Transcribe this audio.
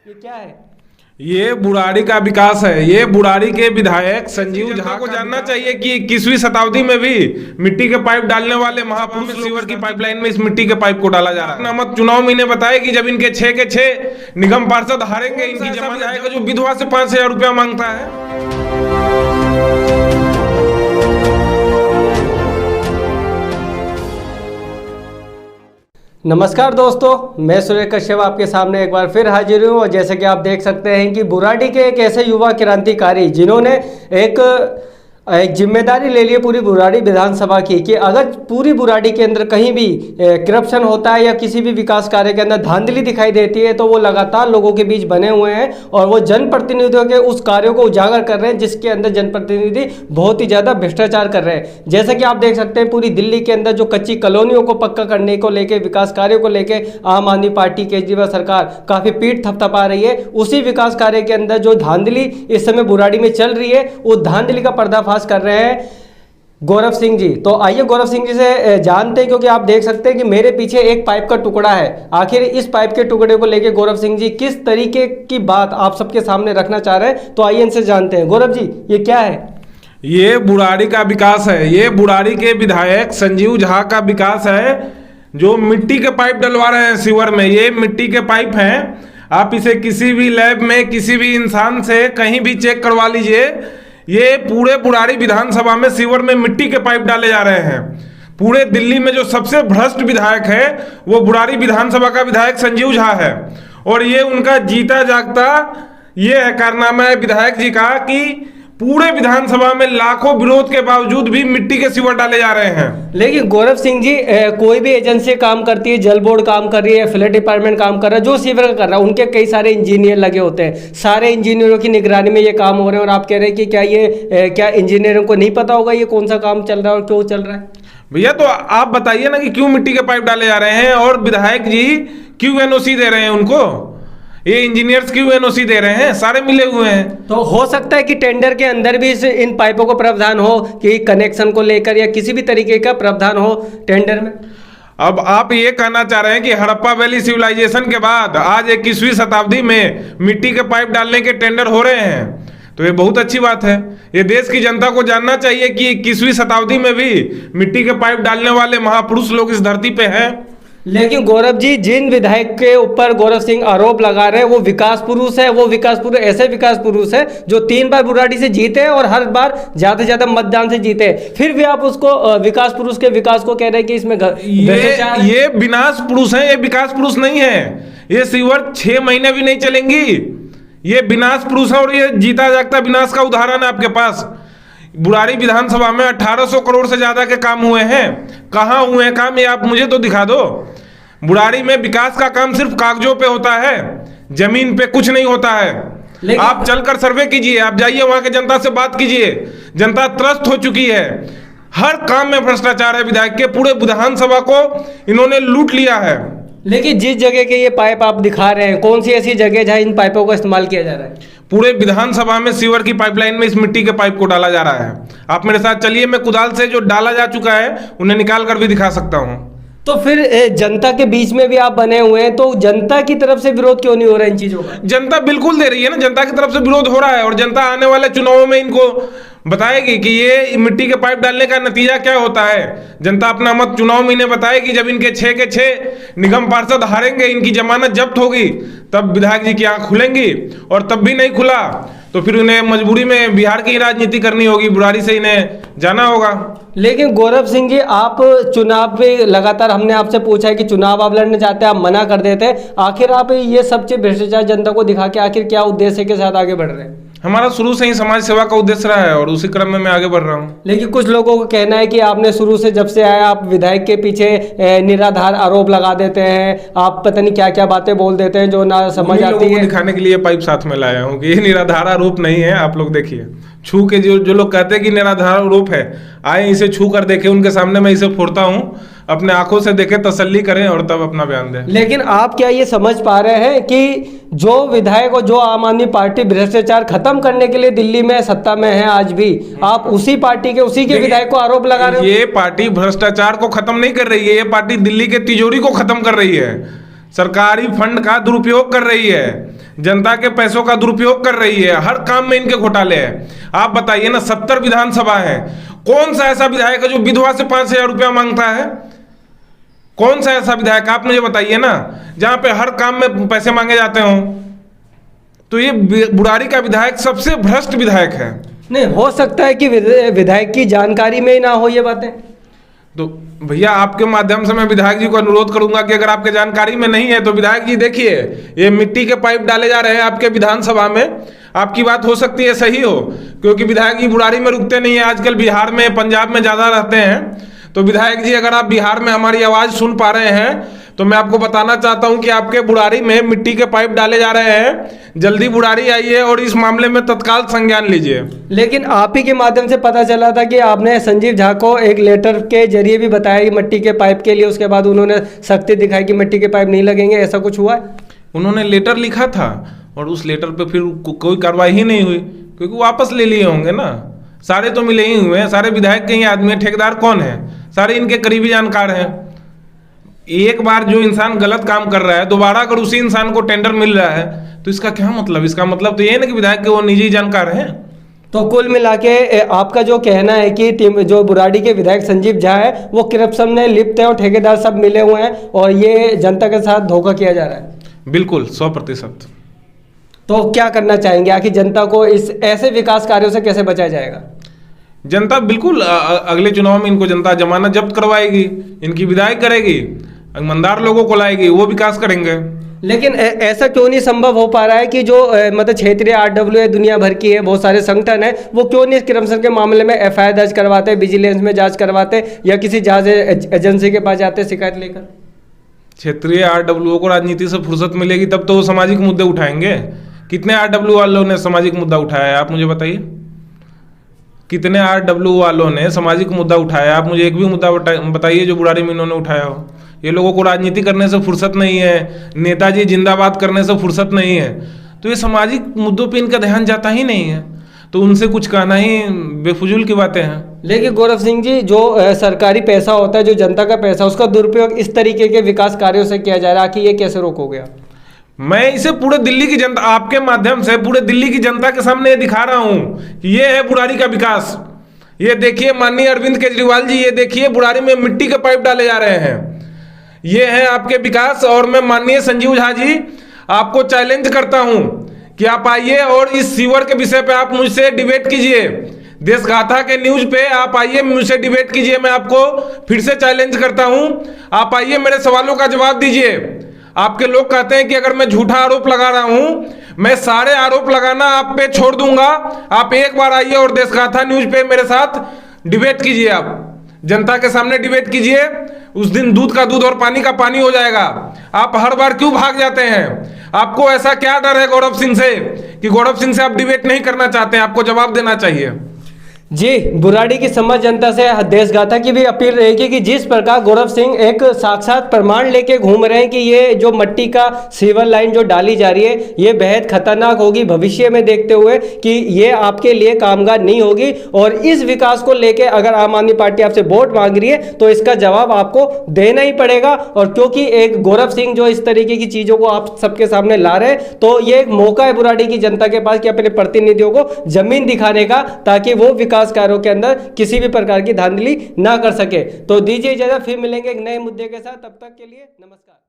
ये क्या है? ये बुराड़ी का विकास है। ये बुराड़ी के विधायक संजीव झा को जानना चाहिए कि 21वीं शताब्दी में भी मिट्टी के पाइप डालने वाले महापुरुष सीवर की पाइपलाइन में इस मिट्टी के पाइप को डाला जा रहा है। नामक चुनाव में इन्हें बताया कि जब इनके 6 के 6 निगम पार्षद हारेंगे, इनकी जमानत आएगा जो विधवा से 5,000 रुपया मांगता है। नमस्कार दोस्तों, मैं सूर्य कश्यप आपके सामने एक बार फिर हाजिर हूँ। और जैसे कि आप देख सकते हैं कि बुराड़ी के एक ऐसे युवा क्रांतिकारी जिन्होंने एक जिम्मेदारी ले ली है पूरी बुराड़ी विधानसभा की कि अगर पूरी बुराड़ी के अंदर कहीं भी करप्शन होता है या किसी भी विकास कार्य के अंदर धांधली दिखाई देती है तो वो लगातार लोगों के बीच बने हुए हैं और वो जनप्रतिनिधियों के उस कार्यों को उजागर कर रहे हैं जिसके अंदर जनप्रतिनिधि बहुत ही ज़्यादा भ्रष्टाचार कर रहे हैं। जैसा कि आप देख सकते हैं पूरी दिल्ली के अंदर जो कच्ची कॉलोनियों को पक्का करने को लेकर, विकास कार्यों को लेकर आम आदमी पार्टी केजरीवाल सरकार काफ़ी पीठ थपथपा रही है। उसी विकास कार्य के अंदर जो धांधली इस समय बुराड़ी में चल रही है उस धांधली का पर्दाफाश कर रहे हैं गौरव सिंह जी। तो आइए गौरव सिंह जी से जानते हैं, क्योंकि आप देख सकते हैं कि मेरे पीछे एक पाइप का टुकड़ा है। आखिर इस पाइप के टुकड़े को लेकर गौरव सिंह जी किस तरीके की बात आप सबके सामने रखना चाह रहे हैं, तो आइए इनसे जानते हैं। गौरव जी, ये क्या है? ये बुराड़ी का विकास है। ये बुराड़ी के विधायक संजीव झा का विकास है जो मिट्टी के पाइप डलवा रहे हैं सीवर में। ये मिट्टी के पाइप हैं। आप इसे किसी भी लैब में किसी भी इंसान से कहीं भी चेक करवा लीजिए। ये पूरे बुराड़ी विधानसभा में सीवर में मिट्टी के पाइप डाले जा रहे हैं। पूरे दिल्ली में जो सबसे भ्रष्ट विधायक है वो बुराड़ी विधानसभा का विधायक संजीव झा है। और ये उनका जीता जागता ये है कारनामा है विधायक जी का कि पूरे विधानसभा में लाखों विरोध के बावजूद भी मिट्टी के सीवर डाले जा रहे हैं। लेकिन गौरव सिंह जी, कोई भी एजेंसी काम करती है, जल बोर्ड काम कर रही है, फ्लड डिपार्टमेंट काम कर रहा है, जो सीवर का कर रहा है, उनके कई सारे इंजीनियर लगे होते हैं। सारे इंजीनियरों की निगरानी में ये काम हो रहे हैं और आप कह रहे हैं कि क्या इंजीनियरों को नहीं पता होगा ये कौन सा काम चल रहा है और क्यों चल रहा है? भैया तो आप बताइए ना कि क्यों मिट्टी के पाइप डाले जा रहे हैं और विधायक जी क्यों एनओसी दे रहे हैं उनको? ये इंजीनियर्स क्यों एनओसी दे रहे हैं? सारे मिले हुए हैं। तो हो सकता है कि टेंडर के अंदर भी इन पाइपों को प्रावधान हो कि कनेक्शन को लेकर या किसी भी तरीके का प्रावधान हो टेंडर में। अब आप ये कहना चाह रहे हैं कि हड़प्पा वैली सिविलाइजेशन के बाद आज 21वीं शताब्दी में मिट्टी के पाइप डालने के टेंडर हो रहे हैं, तो ये बहुत अच्छी बात है। ये देश की जनता को जानना चाहिए कि 21वीं शताब्दी में भी मिट्टी के पाइप डालने वाले महापुरुष लोग इस धरती पे हैं। लेकिन गौरव जी, जिन विधायक के ऊपर गौरव सिंह आरोप लगा रहे हैं वो विकास पुरुष है। वो विकास पुरुष ऐसे विकास पुरुष है जो 3 बार बुराड़ी से जीते हैं और हर बार ज्यादा से ज्यादा मतदान से जीते हैं। फिर भी आप उसको विकास पुरुष के विकास को कह रहे हैं कि इसमें ये विनाश पुरुष है, ये विकास पुरुष नहीं है। ये सीवर 6 महीने भी नहीं चलेंगी। ये विनाश पुरुष है और ये जीता जागता विनाश का उदाहरण है आपके पास। बुराड़ी विधानसभा में 1800 करोड़ से ज्यादा के काम हुए हैं। कहाँ हुए हैं काम, ये आप मुझे तो दिखा दो। बुराड़ी में विकास का काम सिर्फ कागजों पे होता है, जमीन पे कुछ नहीं होता है। आप चलकर सर्वे कीजिए, आप जाइए वहां के जनता से बात कीजिए। जनता त्रस्त हो चुकी है। हर काम में भ्रष्टाचार है विधायक के। पूरे विधानसभा को इन्होंने लूट लिया है। लेकिन जिस जगह के ये पाइप आप दिखा रहे हैं, कौन सी ऐसी जगह जहां इन पाइपों का इस्तेमाल किया जा रहा है? पूरे विधानसभा में सीवर की पाइपलाइन में इस मिट्टी के पाइप को डाला जा रहा है। आप मेरे साथ चलिए, मैं कुदाल से जो डाला जा चुका है उन्हें निकाल कर भी दिखा सकता हूँ। तो फिर जनता के बीच में भी आप बने हुए हैं, तो जनता की तरफ से विरोध क्यों नहीं हो रहा है इन चीजों का? जनता बिल्कुल दे रही है ना, जनता की तरफ से विरोध हो रहा है। और जनता आने वाले चुनावों में इनको बताएगी कि ये मिट्टी के पाइप डालने का नतीजा क्या होता है। जनता अपना मत चुनाव में इन्हें बताएगी। जब इनके 6 के 6 निगम पार्षद हारेंगे, इनकी जमानत जब्त होगी, तब विधायक जी की आंख खुलेंगी। और तब भी नहीं खुला तो फिर उन्हें मजबूरी में बिहार की राजनीति करनी होगी, बुराड़ी से इन्हें जाना होगा। लेकिन गौरव सिंह जी, आप चुनाव पे लगातार हमने आपसे पूछा है कि चुनाव आप लड़ने चाहते हैं, आप मना कर देते हैं। आखिर आप ये सब चीज भ्रष्टाचार जनता को दिखा के आखिर क्या उद्देश्य के साथ आगे बढ़ रहे हैं? हमारा शुरू से ही समाज सेवा का उद्देश्य रहा है और उसी क्रम में मैं आगे बढ़ रहा हूँ। लेकिन कुछ लोगों को कहना है कि आपने शुरू से जब से आया आप विधायक के पीछे निराधार आरोप लगा देते हैं, आप पता नहीं क्या क्या बातें बोल देते हैं जो ना समझ आती है। दिखाने के लिए पाइप साथ में लाया हूँ कि ये निराधार आरोप नहीं है। आप लोग देखिए, छू के जो लोग कहते हैं कि निराधार आरोप है, आए इसे छू कर देखे, उनके सामने मैं इसे फोड़ता हूँ, अपने आंखों से देखें, तसल्ली करें और तब अपना बयान दें। लेकिन आप क्या ये समझ पा रहे हैं कि जो विधायक और जो आम आदमी पार्टी भ्रष्टाचार खत्म करने के लिए दिल्ली में सत्ता में है आज भी, आप उसी पार्टी के उसी के विधायक को आरोप लगा रहे हो? ये पार्टी भ्रष्टाचार को खत्म नहीं कर रही है। ये पार्टी दिल्ली के तिजोरी को खत्म कर रही है, सरकारी फंड का दुरुपयोग कर रही है। जनता के पैसों का दुरुपयोग कर रही है, हर काम में इनके घोटाले हैं। आप बताइए ना, 70 विधानसभा है, कौन सा ऐसा विधायक है जो विधवा से 5,000 रुपया मांगता है? कौन सा ऐसा विधायक, आप मुझे बताइए ना, जहां पे हर काम में पैसे मांगे जाते हों। तो ये बुराड़ी का विधायक सबसे भ्रष्ट विधायक है। नहीं, हो सकता है कि विधायक की जानकारी में ही ना हो ये बातें। तो भैया, आपके माध्यम से मैं विधायक जी को अनुरोध करूंगा कि अगर आपके जानकारी में नहीं है तो विधायक जी देखिए, ये मिट्टी के पाइप डाले जा रहे हैं आपके विधानसभा में। आपकी बात हो सकती है सही हो, क्योंकि विधायक जी बुराड़ी में रुकते नहीं है, आजकल बिहार में, पंजाब में ज्यादा रहते हैं। तो विधायक जी, अगर आप बिहार में हमारी आवाज सुन पा रहे हैं तो मैं आपको बताना चाहता हूं कि आपके बुराड़ी में मिट्टी के पाइप डाले जा रहे हैं। जल्दी बुराड़ी आइए और इस मामले में तत्काल संज्ञान लीजिए। लेकिन आप ही के माध्यम से पता चला था कि आपने संजीव झा को एक लेटर के जरिए भी बताया कि मिट्टी के पाइप के लिए, उसके बाद उन्होंने सख्ती दिखाई कि मिट्टी के पाइप नहीं लगेंगे, ऐसा कुछ हुआ है? उन्होंने लेटर लिखा था और उस लेटर पे फिर कोई कार्रवाई ही नहीं हुई, क्योंकि वापस ले लिए होंगे ना। सारे तो मिले ही हुए हैं, सारे विधायक के ही आदमी हैं, ठेकेदार कौन है? सारे इनके करीबी जानकार हैं। एक बार जो इंसान गलत काम कर रहा है, दोबारा अगर उसी इंसान को टेंडर मिल रहा है तो इसका क्या मतलब? इसका मतलब तो ये ना कि विधायक के वो निजी जानकार हैं। तो कुल मिला के आपका जो कहना है कि जो बुराड़ी के विधायक संजीव झा है वो करप्शन में लिप्त है और ठेकेदार सब मिले हुए हैं और ये जनता के साथ धोखा किया जा रहा है? बिल्कुल, 100%। तो क्या करना चाहेंगे, आखिर जनता को इस ऐसे विकास कार्यों से कैसे बचाया जाएगा? जनता बिल्कुल, अगले चुनाव में इनको जनता जमानत जब्त करवाएगी, इनकी विदाई करेगी, ईमानदार लोगों को लाएगी, वो विकास करेंगे। लेकिन ऐसा क्यों नहीं संभव हो पा रहा है कि जो मतलब क्षेत्रीय RWA दुनिया भर की है, बहुत सारे संगठन है, वो क्यों नहीं इस करप्शन के मामले में FIR दर्ज करवाते, विजिलेंस में जांच करवाते या किसी जांच एजेंसी के पास जाते शिकायत लेकर? क्षेत्रीय RWO को राजनीति से फुर्सत मिलेगी तब तो वो सामाजिक मुद्दे उठाएंगे। कितने RWO वालों ने सामाजिक मुद्दा उठाया है, आप मुझे बताइए? कितने RWO वालों ने सामाजिक मुद्दा उठाया? आप मुझे एक भी मुद्दा बताइए जो बुराड़ी में इन्होंने उठाया हो। ये लोगों को राजनीति करने से फुर्सत नहीं है, नेताजी जिंदाबाद करने से फुर्सत नहीं है, तो ये सामाजिक मुद्दों पे इनका ध्यान जाता ही नहीं है, तो उनसे कुछ कहना ही बेफजूल की बातें हैं। लेकिन गौरव सिंह जी, जो सरकारी पैसा होता है, जो जनता का पैसा, उसका दुरुपयोग इस तरीके के विकास कार्यों से किया जा रहा है कि ये कैसे रोकोगे? मैं इसे पूरे दिल्ली की जनता, आपके माध्यम से पूरे दिल्ली की जनता के सामने दिखा रहा हूं कि ये है बुराड़ी का विकास। ये देखिए माननीय अरविंद केजरीवाल जी, ये देखिए बुराड़ी में मिट्टी के पाइप डाले जा रहे हैं, ये है आपके विकास। और मैं माननीय संजीव झा जी आपको चैलेंज करता हूं कि आप आइए और इस सीवर के विषय पे आप मुझसे डिबेट कीजिए, देशगाथा के न्यूज पे आप आइए, मुझसे डिबेट कीजिए। मैं आपको फिर से चैलेंज करता हूं, आप आइए, मेरे सवालों का जवाब दीजिए। आपके लोग कहते हैं कि अगर मैं झूठा आरोप लगा रहा हूं, मैं सारे आरोप लगाना आप पे छोड़ दूंगा। आप एक बार आइए और देशगाथा न्यूज पे मेरे साथ डिबेट कीजिए, आप जनता के सामने डिबेट कीजिए। उस दिन दूध का दूध और पानी का पानी हो जाएगा। आप हर बार क्यों भाग जाते हैं? आपको ऐसा क्या डर है गौरव सिंह से कि गौरव सिंह से आप डिबेट नहीं करना चाहते हैं? आपको जवाब देना चाहिए। जी, बुराड़ी की समस्त जनता से देशगाथा की भी अपील रहेगी कि जिस प्रकार गौरव सिंह एक साक्षात प्रमाण लेके घूम रहे हैं कि ये जो मिट्टी का सीवर लाइन जो डाली जा रही है ये बेहद खतरनाक होगी भविष्य में, देखते हुए कि ये आपके लिए कामगार नहीं होगी। और इस विकास को लेके अगर आम आदमी पार्टी आपसे वोट मांग रही है तो इसका जवाब आपको देना ही पड़ेगा। और क्योंकि एक गौरव सिंह जो इस तरीके की चीज़ों को आप सबके सामने ला रहे हैं, तो ये एक मौका है बुराड़ी की जनता के पास कि अपने प्रतिनिधियों को जमीन दिखाने का, ताकि वो विकास कार्यों के अंदर किसी भी प्रकार की धांधली ना कर सके। तो दीजिए इजाजत, फिर मिलेंगे एक नए मुद्दे के साथ, तब तक के लिए नमस्कार।